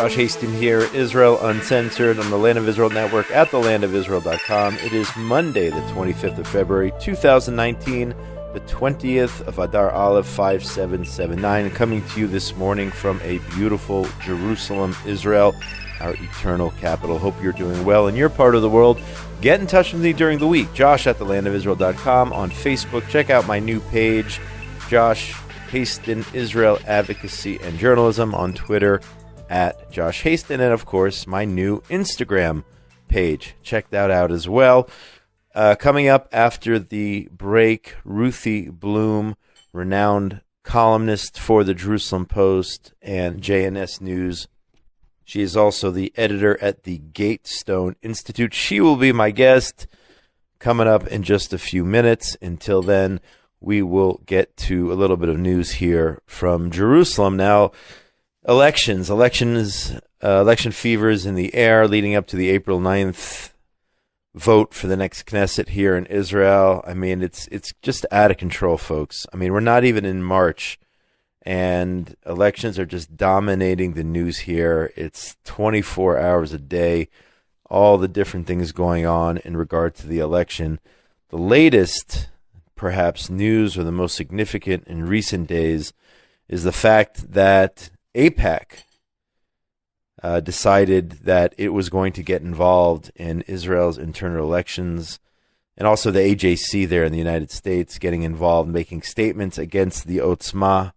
Josh Hasten here, Israel Uncensored on the Land of Israel Network at thelandofisrael.com. It is Monday, the 25th of February, 2019, the 20th of Adar Aleph 5779, coming to you this morning from a beautiful Jerusalem, Israel, our eternal capital. Hope you're doing well in your part of the world. Get in touch with me during the week, Josh at thelandofisrael.com, on Facebook. Check out my new page, Josh Hasten, Israel Advocacy and Journalism, on Twitter at Josh Hasten, and of course my new Instagram page. Check that out as well. Coming up after the break, Ruthie Blum, renowned columnist for the Jerusalem Post and JNS News. She is also the editor at the Gatestone Institute. She will be my guest coming up in just a few minutes. Until then, we will get to a little bit of news here from Jerusalem. Now, election fever is in the air leading up to the April 9th vote for the next Knesset here in Israel. I mean, it's just out of control, folks. I mean, we're not even in March, and elections are just dominating the news here. It's 24 hours a day, all the different things going on in regard to the election. The latest, perhaps, news, or the most significant in recent days, is the fact that AIPAC decided that it was going to get involved in Israel's internal elections, and also the AJC there in the United States getting involved, making statements against the Otzma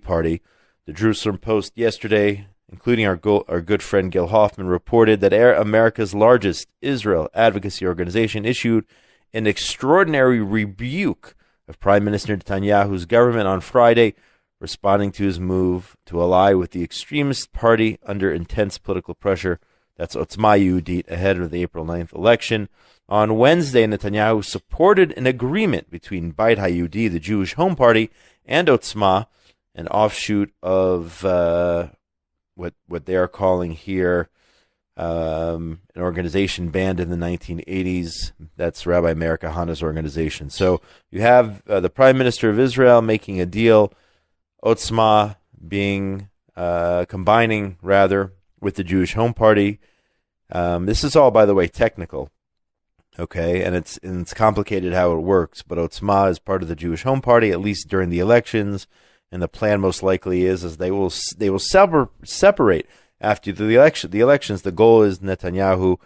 Party. The Jerusalem Post yesterday, including our good friend Gil Hoffman, reported that America's largest Israel advocacy organization issued an extraordinary rebuke of Prime Minister Netanyahu's government on Friday, responding to his move to ally with the extremist party under intense political pressure. That's Otzma ahead of the April 9th election. On Wednesday, Netanyahu supported an agreement between Beit HaYehudi, the Jewish Home Party, and Otzma, an offshoot of what they are calling here an organization banned in the 1980s. That's Rabbi Meir Kahana's organization. So you have the Prime Minister of Israel making a deal, Otzma being combining rather with the Jewish Home Party. This is all, by the way, technical, okay, and it's complicated how it works. But Otzma is part of the Jewish Home Party, at least during the elections, and the plan most likely is they will separate after the elections. The goal is Netanyahu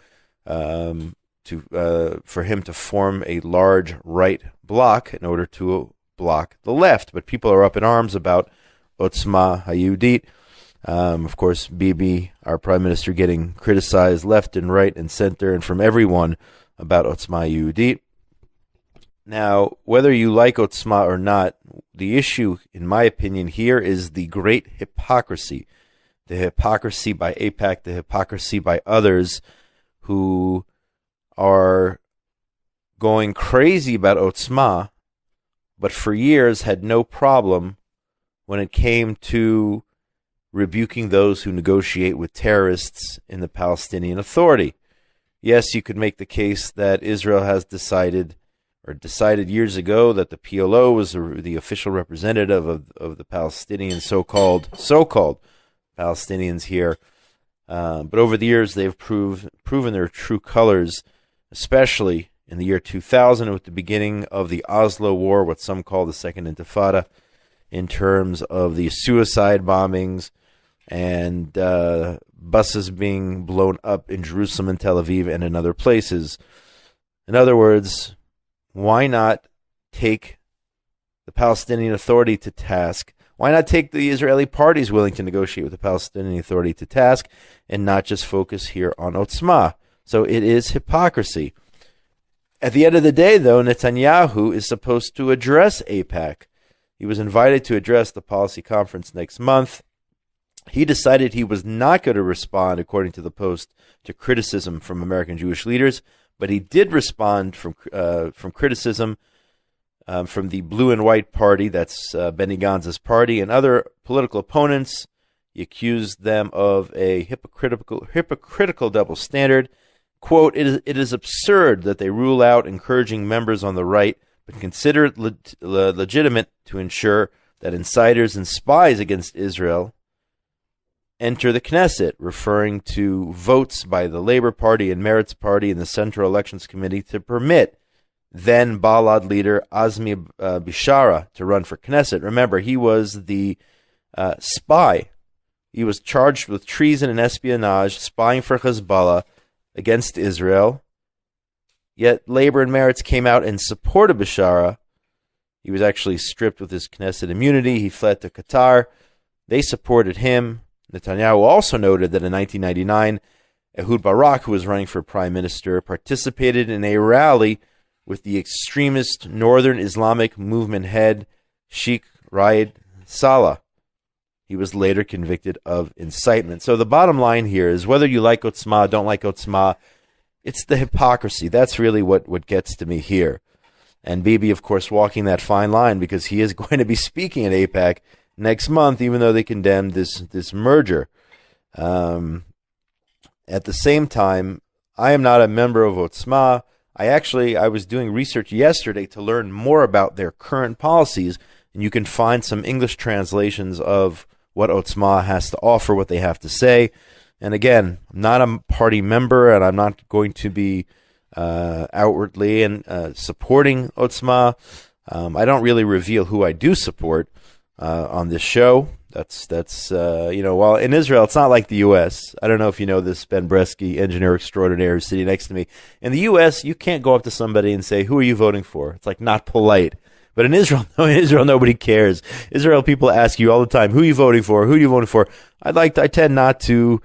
for him to form a large right bloc in order to block the left. But people are up in arms about Otzma Yehudit. Of course, Bibi, our prime minister, getting criticized left and right and center and from everyone about Otzma Yehudit. Now, whether you like Otzma or not, the issue, in my opinion, here is the great hypocrisy. The hypocrisy by AIPAC, the hypocrisy by others who are going crazy about Otzma, but for years had no problem when it came to rebuking those who negotiate with terrorists in the Palestinian Authority. Yes, you could make the case that Israel has decided years ago that the PLO was the official representative of the Palestinian so-called Palestinians here. But over the years, they've proven their true colors, especially in the year 2000 with the beginning of the Oslo War, what some call the Second Intifada, in terms of the suicide bombings and buses being blown up in Jerusalem and Tel Aviv and in other places. In other words, why not take the Palestinian Authority to task? Why not take the Israeli parties willing to negotiate with the Palestinian Authority to task and not just focus here on Otzma? So it is hypocrisy. At the end of the day, though, Netanyahu is supposed to address AIPAC. He was invited to address the policy conference next month. He decided he was not going to respond, according to the Post, to criticism from American Jewish leaders, but he did respond from criticism from the Blue and White Party, that's Benny Gantz's party, and other political opponents. He accused them of a hypocritical double standard. Quote, it is absurd that they rule out encouraging members on the right, but consider it legitimate to ensure that insiders and spies against Israel enter the Knesset, referring to votes by the Labor Party and Meretz Party and the Central Elections Committee to permit then Balad leader Azmi Bishara to run for Knesset. Remember, he was the spy. He was charged with treason and espionage, spying for Hezbollah against Israel. Yet Labor and Meretz came out in support of Bishara. He was actually stripped with his Knesset immunity. He fled to Qatar. They supported him. Netanyahu also noted that in 1999, Ehud Barak, who was running for prime minister, participated in a rally with the extremist Northern Islamic movement head Sheikh Raed Salah. He was later convicted of incitement. So the bottom line here is whether you like Otzma, don't like Otzma, it's the hypocrisy. That's really what gets to me here. And Bibi, of course, walking that fine line because he is going to be speaking at AIPAC next month, even though they condemned this merger. At the same time, I am not a member of Otzma. I was doing research yesterday to learn more about their current policies, and you can find some English translations of what Otzma has to offer, what they have to say. And again, I'm not a party member, and I'm not going to be outwardly and supporting Otzma. I don't really reveal who I do support on this show. That's while in Israel, it's not like the U.S. I don't know if you know this, Ben Bresky, engineer extraordinaire, who's sitting next to me. In the U.S., you can't go up to somebody and say, who are you voting for? It's like not polite. But in Israel, nobody cares. Israel people ask you all the time, who are you voting for? Who are you voting for? I tend not to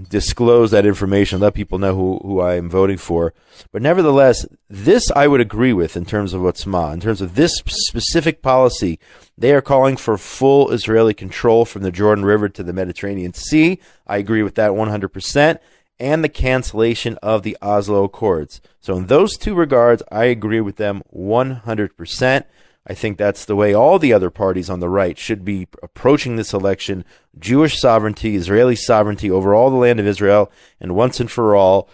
disclose that information, let people know who I am voting for. But nevertheless, this I would agree with in terms of Otzma. In terms of this specific policy, they are calling for full Israeli control from the Jordan River to the Mediterranean Sea. I agree with that 100%. And the cancellation of the Oslo Accords. So in those two regards, I agree with them 100%. I think that's the way all the other parties on the right should be approaching this election. Jewish sovereignty, Israeli sovereignty over all the land of Israel, and once and for all,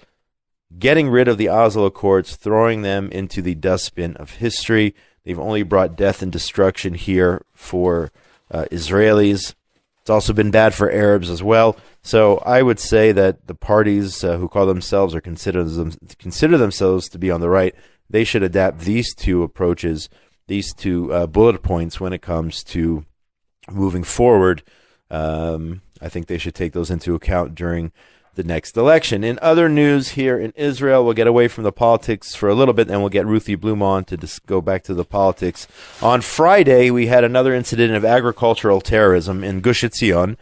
getting rid of the Oslo Accords, throwing them into the dustbin of history. They've only brought death and destruction here for Israelis. It's also been bad for Arabs as well. So I would say that the parties who call themselves or consider themselves to be on the right, they should adapt these two approaches, these two bullet points when it comes to moving forward. I think they should take those into account during the next election. In other news here in Israel, we'll get away from the politics for a little bit, and we'll get Ruthie Blum on to go back to the politics. On Friday, we had another incident of agricultural terrorism in Gush Etzion,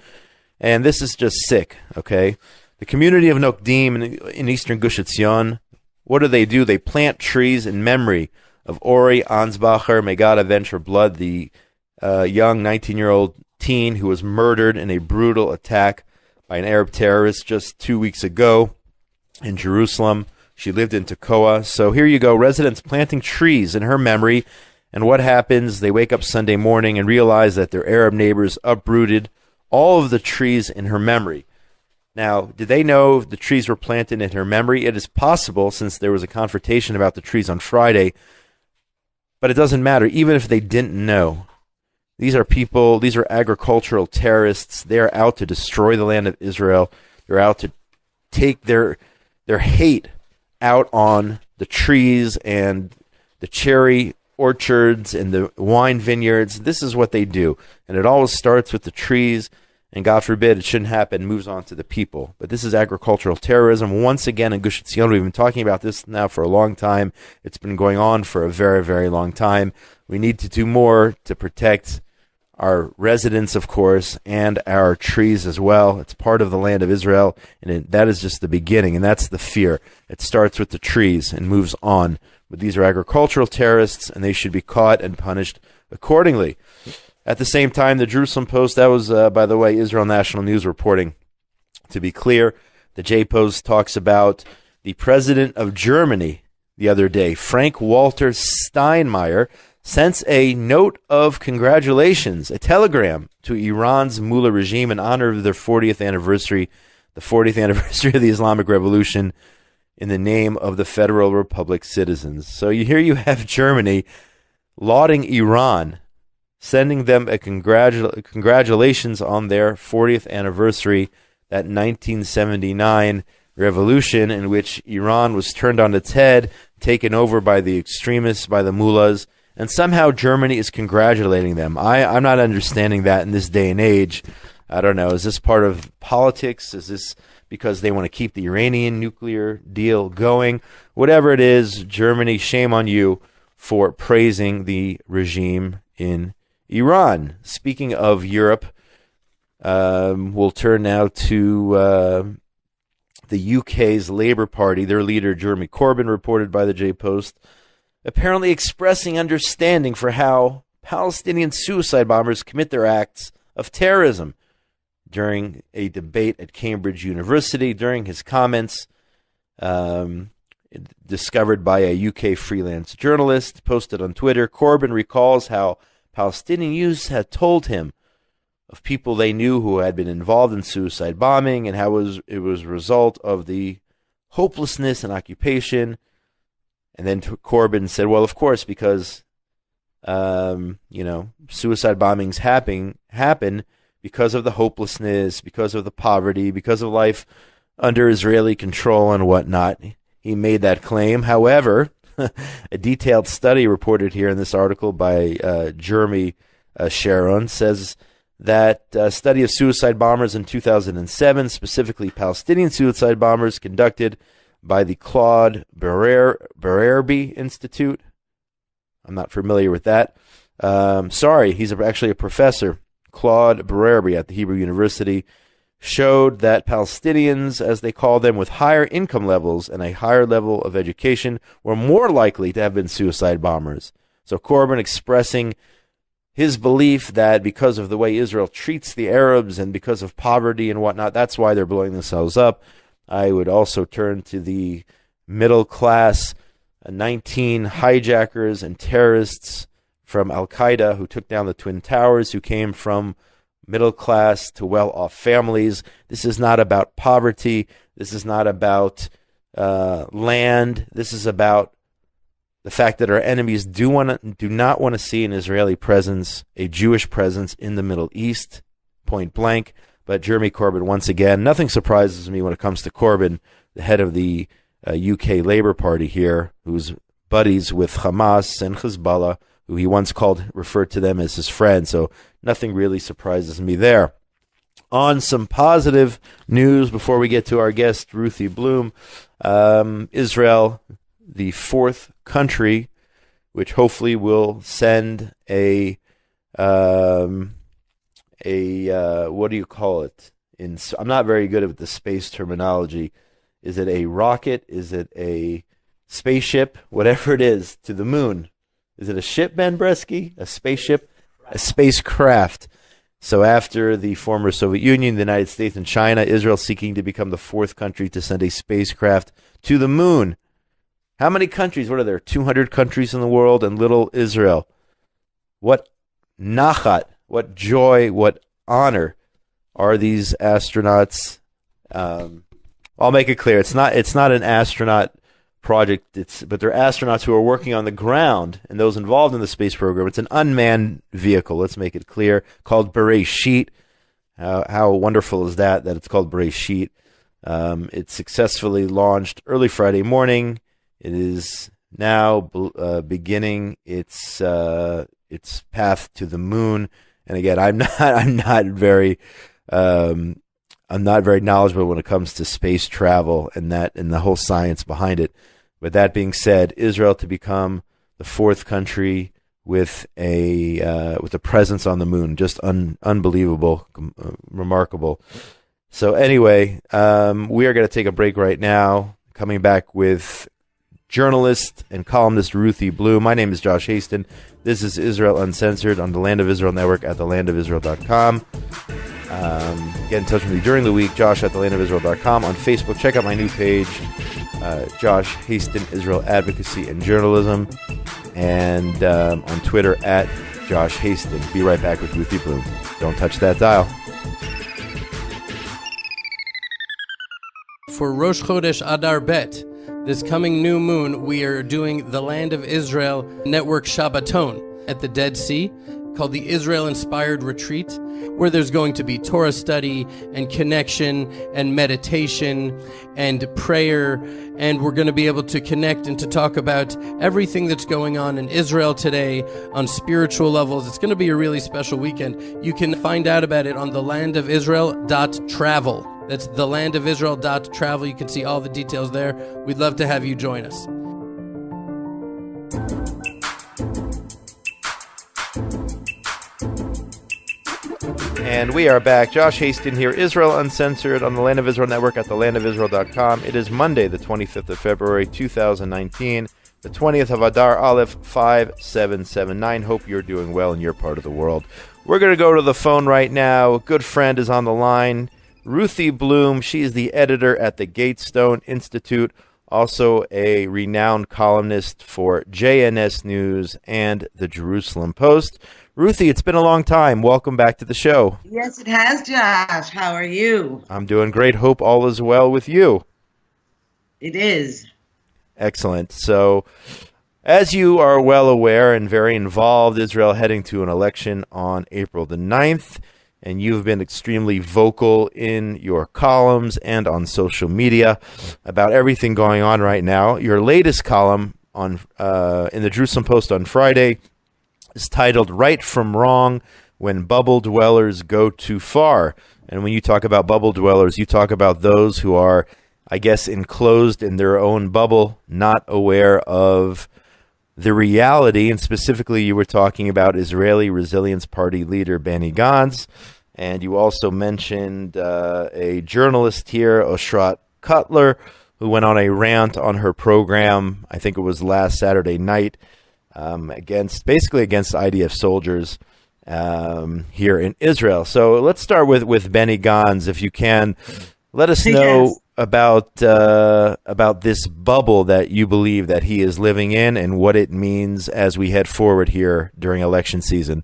and this is just sick, okay? The community of Nokdim in eastern Gush Etzion, what do? They plant trees in memory of Ori Ansbacher, may God avenge her blood, the young 19-year-old teen who was murdered in a brutal attack by an Arab terrorist just 2 weeks ago in Jerusalem. She lived in Tekoa. So here you go, residents planting trees in her memory. And what happens? They wake up Sunday morning and realize that their Arab neighbors uprooted all of the trees in her memory. Now, did they know the trees were planted in her memory? It is possible, since there was a confrontation about the trees on Friday. But it doesn't matter, even if they didn't know. These are people, these are agricultural terrorists. They are out to destroy the land of Israel. They're out to take their hate out on the trees and the cherry orchards and the wine vineyards. This is what they do. And it always starts with the trees, and God forbid it shouldn't happen, moves on to the people. But this is agricultural terrorism. Once again, in Gush Etzion, we've been talking about this now for a long time. It's been going on for a very, very long time. We need to do more to protect our residents, of course, and our trees as well. It's part of the land of Israel, and that is just the beginning, and that's the fear. It starts with the trees and moves on. But these are agricultural terrorists, and they should be caught and punished accordingly. At the same time, the Jerusalem Post, that was, by the way, Israel National News reporting. To be clear, the J-Post talks about the president of Germany the other day, Frank-Walter Steinmeier, sends a note of congratulations, a telegram to Iran's Mullah regime in honor of their 40th anniversary, the 40th anniversary of the Islamic Revolution, in the name of the Federal Republic citizens. So here you have Germany lauding Iran, sending them a congratulations on their 40th anniversary, that 1979 revolution in which Iran was turned on its head, taken over by the extremists, by the mullahs, and somehow Germany is congratulating them. I'm not understanding that in this day and age. I don't know. Is this part of politics? Is this because they want to keep the Iranian nuclear deal going? Whatever it is, Germany, shame on you for praising the regime in Iran. Speaking of Europe, we'll turn now to the UK's Labour Party. Their leader, Jeremy Corbyn, reported by the J-Post, apparently expressing understanding for how Palestinian suicide bombers commit their acts of terrorism. During a debate at Cambridge University, during his comments, discovered by a UK freelance journalist, posted on Twitter, Corbyn recalls how Palestinian youths had told him of people they knew who had been involved in suicide bombing and how it was a result of the hopelessness and occupation. And then Corbyn said, well, of course, because, suicide bombings happen because of the hopelessness, because of the poverty, because of life under Israeli control and whatnot. He made that claim. However, a detailed study reported here in this article by Jeremy Sharon says that a study of suicide bombers in 2007, specifically Palestinian suicide bombers, conducted by the Claude Bererbi Institute. I'm not familiar with that. He's actually a professor. Claude Bererbi at the Hebrew University showed that Palestinians, as they call them, with higher income levels and a higher level of education were more likely to have been suicide bombers. So Corbyn expressing his belief that because of the way Israel treats the Arabs and because of poverty and whatnot, that's why they're blowing themselves up. I would also turn to the middle class, 19 hijackers and terrorists from Al-Qaeda who took down the Twin Towers, who came from middle class to well-off families. This is not about poverty. This is not about land. This is about the fact that our enemies do not want to see an Israeli presence, a Jewish presence in the Middle East, point blank. But Jeremy Corbyn, once again, nothing surprises me when it comes to Corbyn, the head of the UK Labour Party here, who's buddies with Hamas and Hezbollah, who he once referred to them as his friends. So nothing really surprises me there. On some positive news before we get to our guest, Ruthie Blum, Israel, the fourth country, which hopefully will send a what do you call it? I'm not very good at the space terminology. Is it a rocket? Is it a spaceship? Whatever it is, to the moon. Is it a ship, Ben Bresky? A spaceship? A spacecraft. So after the former Soviet Union, the United States, and China, Israel seeking to become the fourth country to send a spacecraft to the moon. How many countries? What are there? 200 countries in the world and little Israel. What nachat, what joy, what honor are these astronauts? I'll make it clear. It's not an astronaut project, but they're astronauts who are working on the ground, and those involved in the space program. It's an unmanned vehicle, let's make it clear, called Bereshit. How wonderful is that it's called Bereshit? It successfully launched early Friday morning. It is now beginning its path to the moon. And again, I'm not very knowledgeable when it comes to space travel and the whole science behind it. But that being said, Israel to become the fourth country with a presence on the moon, just unbelievable, remarkable. So anyway, we are going to take a break right now. Coming back with journalist and columnist Ruthie Blum. My name is Josh Hasten. This is Israel Uncensored on the Land of Israel Network at thelandofisrael.com. Get in touch with me during the week, Josh at thelandofisrael.com. On Facebook, check out my new page, Josh Hasten, Israel Advocacy and Journalism. And on Twitter, at Josh Hasten. Be right back with Ruthie Blum. Don't touch that dial. For Rosh Chodesh Adar Bet, this coming new moon, we are doing the Land of Israel Network Shabbaton at the Dead Sea. called the Israel Inspired Retreat, where there's going to be Torah study and connection and meditation and prayer, and we're going to be able to connect and to talk about everything that's going on in Israel today on spiritual levels. It's going to be a really special weekend. You can find out about it on thelandofisrael.travel. That's thelandofisrael.travel. You can see all the details there. We'd love to have you join us. And we are back. Josh Hasten here, Israel Uncensored on the Land of Israel Network at thelandofisrael.com. It is Monday, the 25th of February, 2019, the 20th of Adar Aleph 5779. Hope you're doing well in your part of the world. We're going to go to the phone right now. A good friend is on the line, Ruthie Blum. She is the editor at the Gatestone Institute, also a renowned columnist for JNS News and the Jerusalem Post. Ruthie, it's been a long time. Welcome back to the show. Yes, it has, Josh. How are you? I'm doing great. Hope all is well with you. It is. Excellent. So, as you are well aware and very involved, Israel heading to an election on April the 9th, and you've been extremely vocal in your columns and on social media about everything going on right now. Your latest column on in the Jerusalem Post on Friday is titled "Right from Wrong When Bubble Dwellers Go Too Far." And when you talk about bubble dwellers, you talk about those who are, I guess, enclosed in their own bubble, not aware of the reality. And specifically, you were talking about Israeli Resilience Party leader Benny Gantz. And you also mentioned a journalist here, Oshrat Cutler, who went on a rant on her program, I think it was last Saturday night, against IDF soldiers here in Israel. So let's start with Benny Gantz, if you can. Let us know Yes. about this bubble that you believe that he is living in and what it means as we head forward here during election season.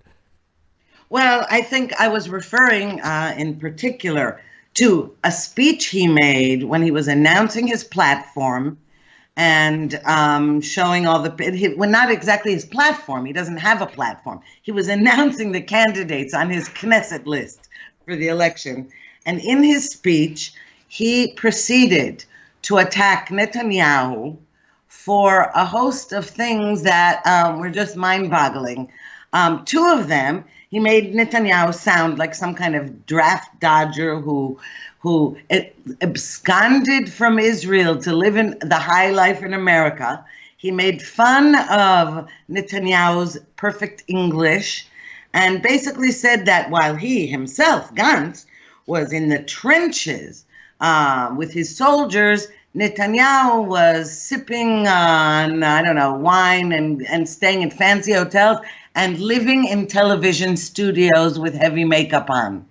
Well, I think I was referring in particular to a speech he made when he was announcing his platform and showing all well, not exactly his platform. He doesn't have a platform. He was announcing the candidates on his Knesset list for the election. And in his speech, he proceeded to attack Netanyahu for a host of things that were just mind-boggling. Two of them, he made Netanyahu sound like some kind of draft dodger who absconded from Israel to live in the high life in America. He made fun of Netanyahu's perfect English and basically said that while he himself, Gantz, was in the trenches with his soldiers, Netanyahu was sipping on, wine and staying in fancy hotels and living in television studios with heavy makeup on.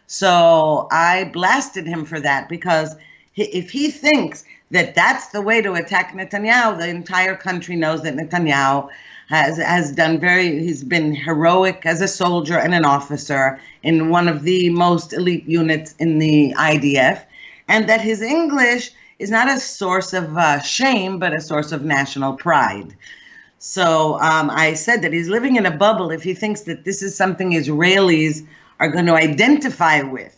So I blasted him for that, because if he thinks that that's the way to attack Netanyahu, the entire country knows that Netanyahu he's been heroic as a soldier and an officer in one of the most elite units in the IDF, and that his English is not a source of shame, but a source of national pride. So I said that he's living in a bubble if he thinks that this is something Israelis are going to identify with.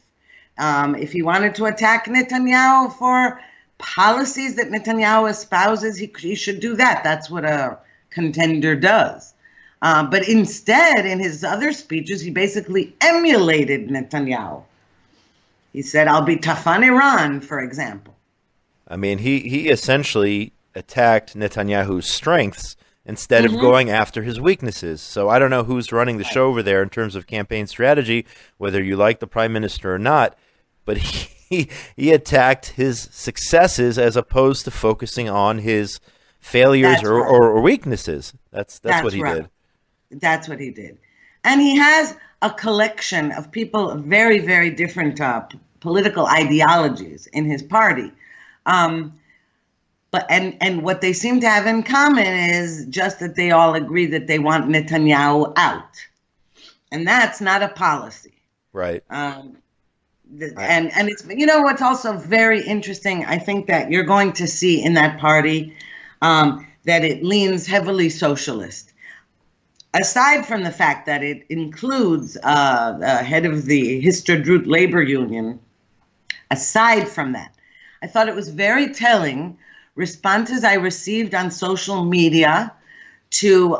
If he wanted to attack Netanyahu for policies that Netanyahu espouses, he should do that. That's what a contender does. But instead, in his other speeches, he basically emulated Netanyahu. He said, "I'll be tough on Iran," for example. I mean, he essentially attacked Netanyahu's strengths instead of going after his weaknesses. So I don't know who's running the show over there in terms of campaign strategy, whether you like the prime minister or not, but he attacked his successes as opposed to focusing on his failures or weaknesses. That's what he did. That's what he did. And he has a collection of people of very, very different political ideologies in his party. But what they seem to have in common is just that they all agree that they want Netanyahu out. And that's not a policy. Right. And it's, what's also very interesting, I think that you're going to see in that party that it leans heavily socialist. aside from the fact that it includes head of the Histadrut labor union, aside from that, I thought it was very telling responses I received on social media to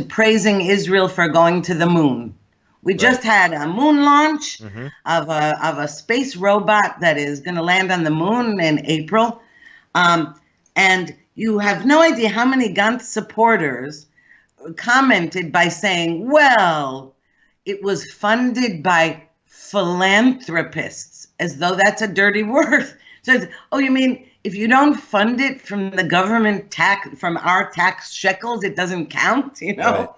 praising Israel for going to the moon. We just had a moon launch of a space robot that is going to land on the moon in April, and you have no idea how many Gantz supporters commented by saying, "Well, it was funded by philanthropists," as though that's a dirty word. So, oh, you mean if you don't fund it from the government from our tax shekels, it doesn't count, you know? Right.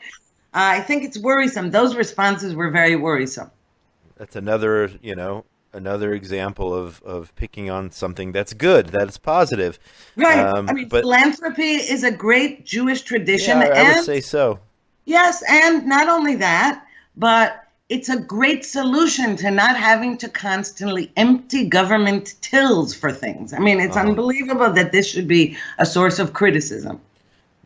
I think it's worrisome. Those responses were very worrisome. That's another example of picking on something that's good, that's positive. Right. But philanthropy is a great Jewish tradition. Yeah, I would say so. Yes, and not only that, but it's a great solution to not having to constantly empty government tills for things. I mean, it's unbelievable that this should be a source of criticism.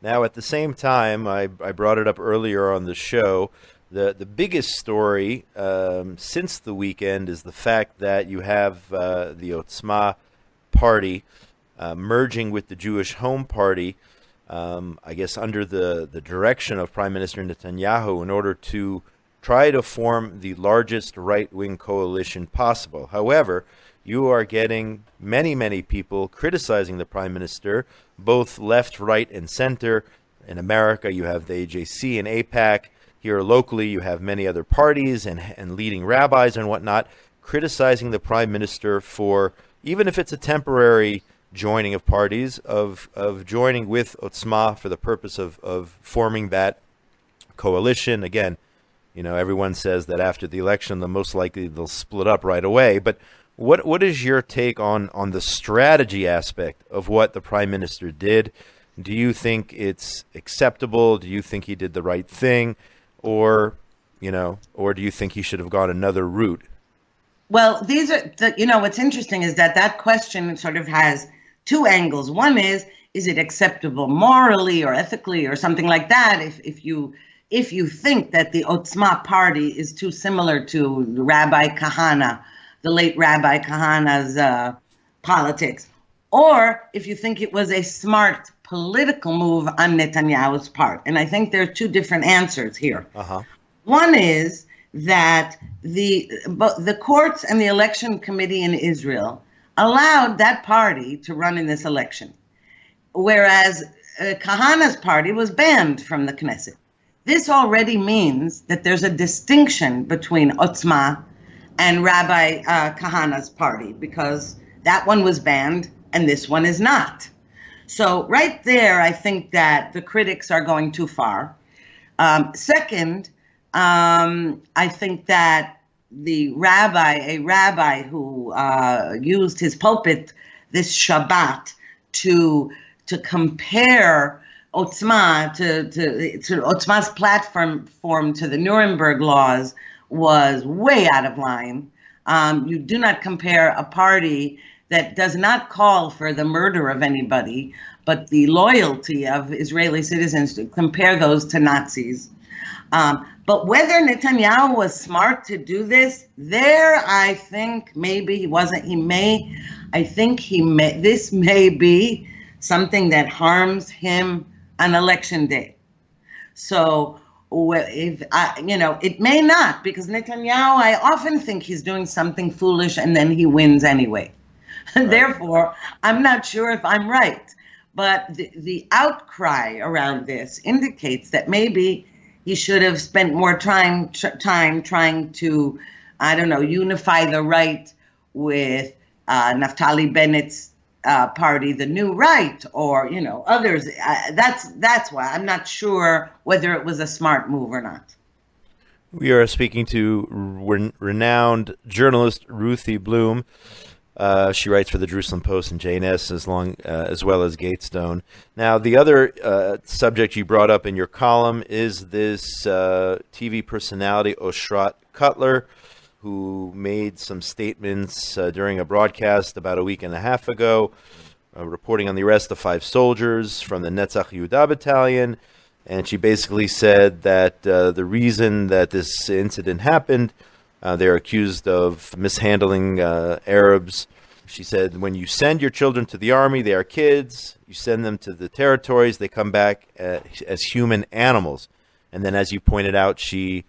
Now, at the same time, I brought it up earlier on the show, the biggest story since the weekend is the fact that you have the Otzma Party merging with the Jewish Home Party, I guess under the direction of Prime Minister Netanyahu, in order to try to form the largest right-wing coalition possible. However, you are getting many people criticizing the Prime Minister, both left, right, and center. In America, you have the AJC and AIPAC. Here locally, you have many other parties and leading rabbis and whatnot criticizing the Prime Minister for, even if it's a temporary joining of parties, of joining with Otzma for the purpose of forming that coalition. Again, everyone says that after the election, the most likely they'll split up right away. But what is your take on the strategy aspect of what the Prime Minister did? Do you think it's acceptable? Do you think he did the right thing? Or do you think he should have gone another route? Well, these are, what's interesting is that question sort of has two angles. One is it acceptable morally or ethically or something like that if you think that the Otzma Party is too similar to Rabbi Kahana, the late Rabbi Kahana's politics, or if you think it was a smart political move on Netanyahu's part. And I think there are two different answers here. One is that the courts and the election committee in Israel allowed that party to run in this election, whereas Kahana's party was banned from the Knesset. This already means that there's a distinction between Otzma and Rabbi Kahana's party, because that one was banned and this one is not. So right there, I think that the critics are going too far. Second, I think that a rabbi who used his pulpit this Shabbat to compare Otzma to Otzma's platform to the Nuremberg laws was way out of line. You do not compare a party that does not call for the murder of anybody, but the loyalty of Israeli citizens, to compare those to Nazis. But whether Netanyahu was smart to do this, I think maybe he wasn't. This may be something that harms him on election day. So it may not, because Netanyahu, I often think he's doing something foolish and then he wins anyway. Right. Therefore, I'm not sure if I'm right. But the outcry around this indicates that maybe he should have spent more time trying to, unify the right with Naftali Bennett's party, the New Right, or others. That's why I'm not sure whether it was a smart move or not. We are speaking to renowned journalist Ruthie Blum. She writes for the Jerusalem Post and JNS as well as Gatestone. Now, the other subject you brought up in your column is this TV personality Oshrat Cutler, who made some statements during a broadcast about a week and a half ago, reporting on the arrest of 5 soldiers from the Netzach Yehuda battalion, And she basically said that the reason that this incident happened, they're accused of mishandling Arabs. She said, when you send your children to the army, they are kids. You send them to the territories, they come back as human animals. And then, as you pointed out, she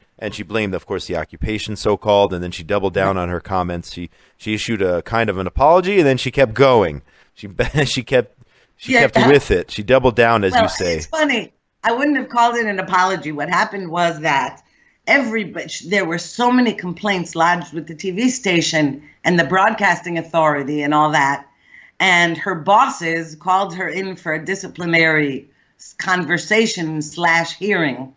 blamed, of course, the occupation, so-called, and then she doubled down on her comments. She issued a kind of an apology, and then she kept going. She kept with it. She doubled down, as you say. It's funny. I wouldn't have called it an apology. What happened was that there were so many complaints lodged with the TV station and the broadcasting authority and all that, and her bosses called her in for a disciplinary conversation / hearing.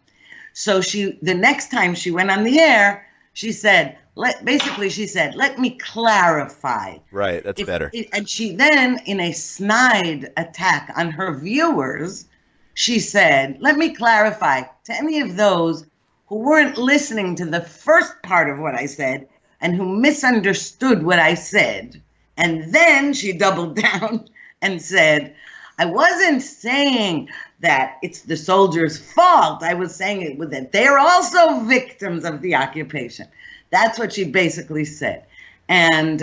So the next time she went on the air, she said, let me clarify. Right, that's better. And she then, in a snide attack on her viewers, she said, let me clarify to any of those who weren't listening to the first part of what I said and who misunderstood what I said. And then she doubled down and said, I wasn't saying that it's the soldiers' fault. I was saying that they're also victims of the occupation. That's what she basically said. And,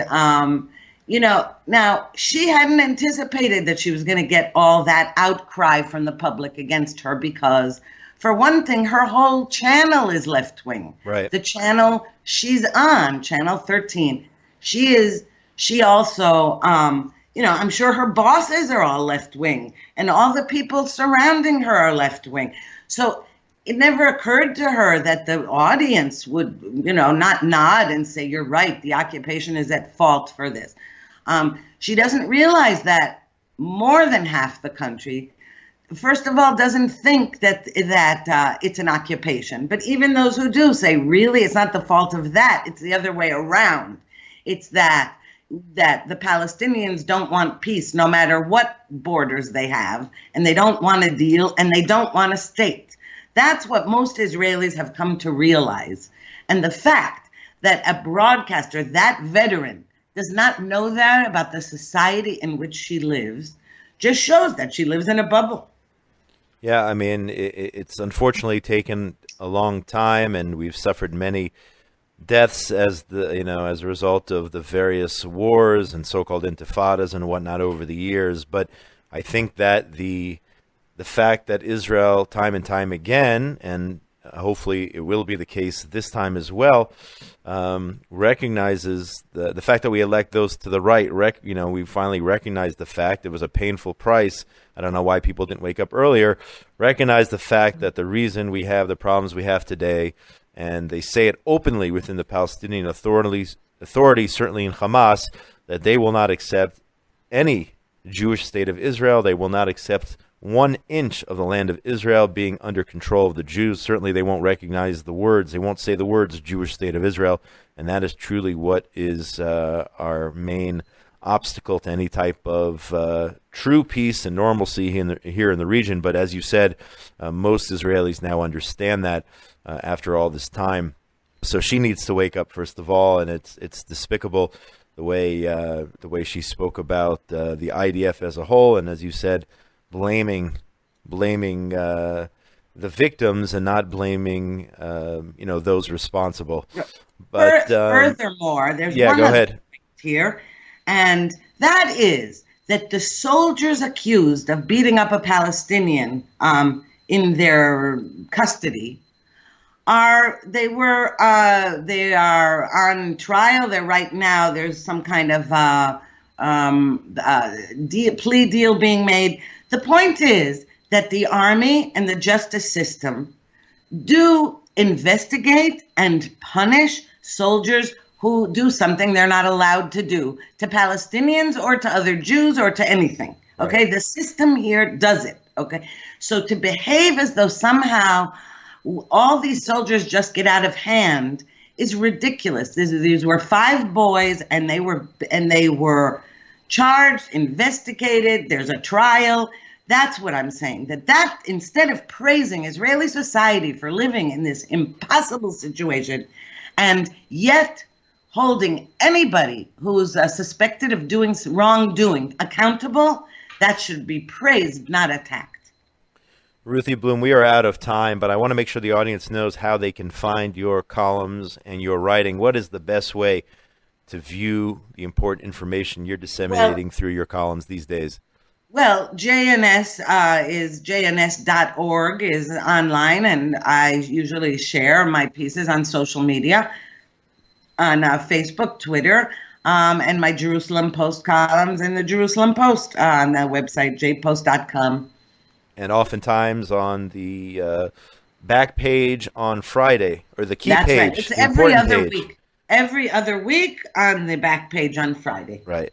now she hadn't anticipated that she was going to get all that outcry from the public against her because, for one thing, her whole channel is left-wing. Right. The channel she's on, Channel 13, she also, I'm sure her bosses are all left-wing, and all the people surrounding her are left-wing. So it never occurred to her that the audience would, not nod and say, you're right, the occupation is at fault for this. She doesn't realize that more than half the country, first of all, doesn't think that it's an occupation. But even those who do say, really, it's not the fault of that. It's the other way around. It's that the Palestinians don't want peace no matter what borders they have, and they don't want a deal, and they don't want a state. That's what most Israelis have come to realize. And the fact that a broadcaster, that veteran, does not know that about the society in which she lives just shows that she lives in a bubble. Yeah, I mean, it's unfortunately taken a long time, and we've suffered many deaths as a result of the various wars and so-called intifadas and whatnot over the years. But I think that the fact that Israel, time and time again, and hopefully it will be the case this time as well, recognizes the fact that we elect those to the right. We finally recognized the fact it was a painful price. I don't know why people didn't wake up earlier. Recognize the fact that the reason we have the problems we have today, and they say it openly within the Palestinian authorities, certainly in Hamas, that they will not accept any Jewish state of Israel. They will not accept 1 inch of the land of Israel being under control of the Jews. Certainly they won't recognize the words. They won't say the words Jewish state of Israel. And that is truly what is our main obstacle to any type of true peace and normalcy here in the region. But as you said, most Israelis now understand that after all this time. So she needs to wake up, first of all, and it's despicable the way she spoke about the IDF as a whole, and as you said, blaming the victims and not blaming those responsible. But furthermore, there's one other point here, and that is that the soldiers accused of beating up a Palestinian in their custody they are on trial. They're right now. There's some kind of plea deal being made. The point is that the army and the justice system do investigate and punish soldiers who do something they're not allowed to do to Palestinians or to other Jews or to anything. Okay, right. The system here does it. Okay, so to behave as though somehow all these soldiers just get out of hand is ridiculous. These were 5 boys, and they were charged, investigated. There's a trial. That's what I'm saying. That instead of praising Israeli society for living in this impossible situation, and yet holding anybody who's suspected of doing wrongdoing accountable, that should be praised, not attacked. Ruthie Blum, we are out of time, but I want to make sure the audience knows how they can find your columns and your writing. What is the best way to view the important information you're disseminating through your columns these days? Well, JNS is jns.org is online, and I usually share my pieces on social media, on Facebook, Twitter, and my Jerusalem Post columns in the Jerusalem Post on the website, jpost.com. And oftentimes on the back page on Friday, or the key That's page. right. It's the every important other page. week. Every other week on the back page on Friday. Right.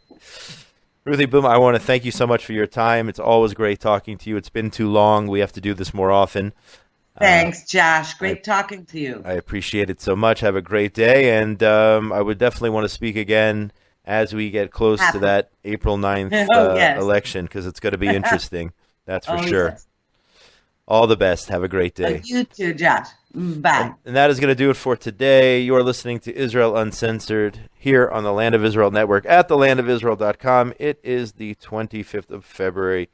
Ruthie Blum, I want to thank you so much for your time. It's always great talking to you. It's been too long. We have to do this more often. Thanks, Josh. Great talking to you. I appreciate it so much. Have a great day. And I would definitely want to speak again as we get close to that April 9th yes. election, because it's going to be interesting. That's for Oh, sure. yes. All the best. Have a great day. You too, Josh. Bye. And that is going to do it for today. You are listening to Israel Uncensored here on the Land of Israel Network at thelandofisrael.com. It is the 25th of February,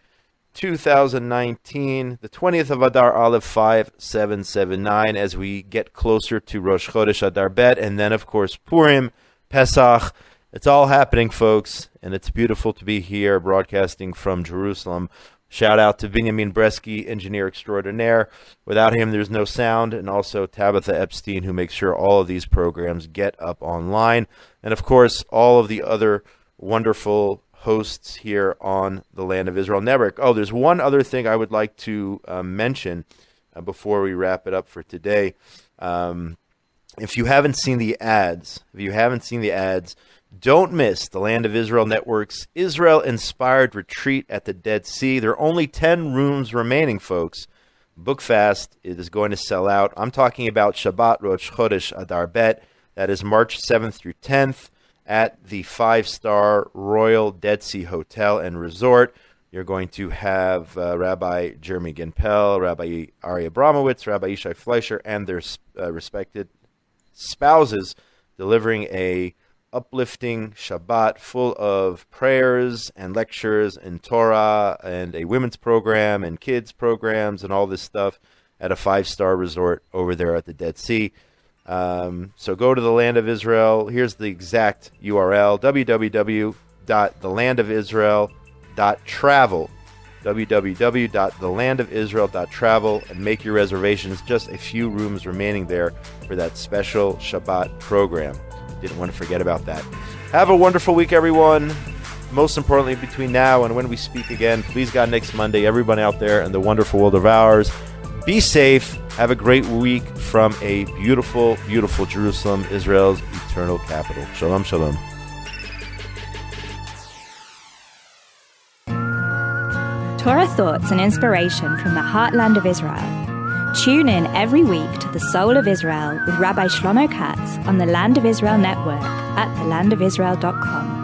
2019, the 20th of Adar Aleph 5779, as we get closer to Rosh Chodesh Adar Bet, and then, of course, Purim, Pesach. It's all happening, folks, and it's beautiful to be here broadcasting from Jerusalem. Shout out to Benjamin Bresky, engineer extraordinaire. Without him, there's no sound. And also Tabitha Epstein, who makes sure all of these programs get up online. And, of course, all of the other wonderful hosts here on the Land of Israel Network. Oh, there's one other thing I would like to mention before we wrap it up for today. If you haven't seen the ads, don't miss the Land of Israel Network's Israel-inspired retreat at the Dead Sea. There are only 10 rooms remaining, folks. Book fast. It is going to sell out. I'm talking about Shabbat Rosh Chodesh Adar Bet. That is March 7th through 10th at the 5-star Royal Dead Sea Hotel and Resort. You're going to have Rabbi Jeremy Genpel, Rabbi Ari Abramowitz, Rabbi Yishai Fleischer, and their respected spouses delivering a uplifting Shabbat full of prayers and lectures and Torah and a women's program and kids programs and all this stuff at a 5-star resort over there at the Dead Sea. So go to the Land of Israel. Here's the exact URL, www.thelandofisrael.travel, www.thelandofisrael.travel, and make your reservations. Just a few rooms remaining there for that special Shabbat program. Didn't want to forget about that. Have a wonderful week, everyone. Most importantly, between now and when we speak again, please God, next Monday, everyone out there in the wonderful world of ours, be safe. Have a great week from a beautiful, beautiful Jerusalem, Israel's eternal capital. Shalom, shalom. Torah thoughts and inspiration from the heartland of Israel. Tune in every week to The Soul of Israel with Rabbi Shlomo Katz on the Land of Israel Network at thelandofisrael.com.